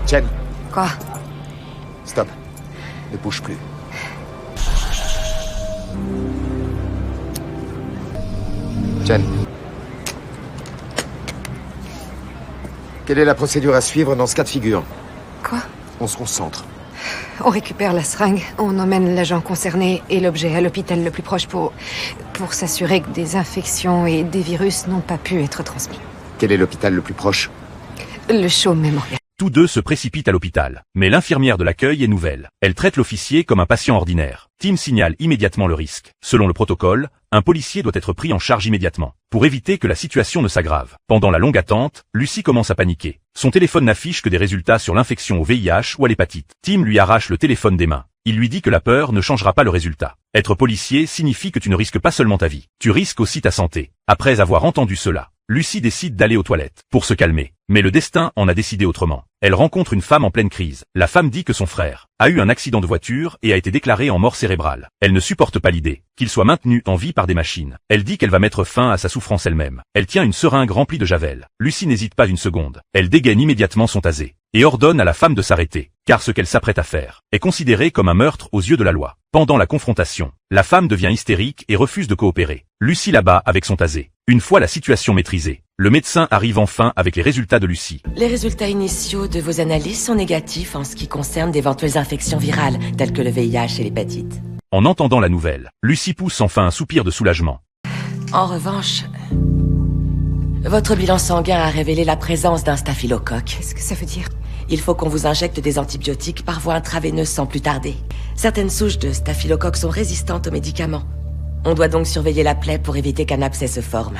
Chen, Quoi? stop. Ne bouge plus. Chen. Quelle est la procédure à suivre dans ce cas de figure? Quoi? On se concentre. On récupère la seringue, on emmène l'agent concerné et l'objet à l'hôpital le plus proche pour s'assurer que des infections et des virus n'ont pas pu être transmis. Quel est l'hôpital le plus proche? Le Shaw Memorial. Tous deux se précipitent à l'hôpital. Mais l'infirmière de l'accueil est nouvelle. Elle traite l'officier comme un patient ordinaire. Tim signale immédiatement le risque. Selon le protocole, un policier doit être pris en charge immédiatement, pour éviter que la situation ne s'aggrave. Pendant la longue attente, Lucy commence à paniquer. Son téléphone n'affiche que des résultats sur l'infection au VIH ou à l'hépatite. Tim lui arrache le téléphone des mains. Il lui dit que la peur ne changera pas le résultat. Être policier signifie que tu ne risques pas seulement ta vie, tu risques aussi ta santé. Après avoir entendu cela, Lucy décide d'aller aux toilettes, pour se calmer. Mais le destin en a décidé autrement. Elle rencontre une femme en pleine crise. La femme dit que son frère a eu un accident de voiture et a été déclaré en mort cérébrale. Elle ne supporte pas l'idée qu'il soit maintenu en vie par des machines. Elle dit qu'elle va mettre fin à sa souffrance elle-même. Elle tient une seringue remplie de javel. Lucy n'hésite pas une seconde. Elle dégaine immédiatement son tasé et ordonne à la femme de s'arrêter, car ce qu'elle s'apprête à faire est considéré comme un meurtre aux yeux de la loi. Pendant la confrontation, la femme devient hystérique et refuse de coopérer. Lucy l'abat avec son tasé. Une fois la situation maîtrisée, le médecin arrive enfin avec les résultats de Lucy. Les résultats initiaux de vos analyses sont négatifs en ce qui concerne d'éventuelles infections virales, telles que le VIH et l'hépatite. En entendant la nouvelle, Lucy pousse enfin un soupir de soulagement. En revanche, votre bilan sanguin a révélé la présence d'un staphylocoque. Qu'est-ce que ça veut dire? Il faut qu'on vous injecte des antibiotiques par voie intraveineuse sans plus tarder. Certaines souches de staphylocoque sont résistantes aux médicaments. On doit donc surveiller la plaie pour éviter qu'un abcès se forme.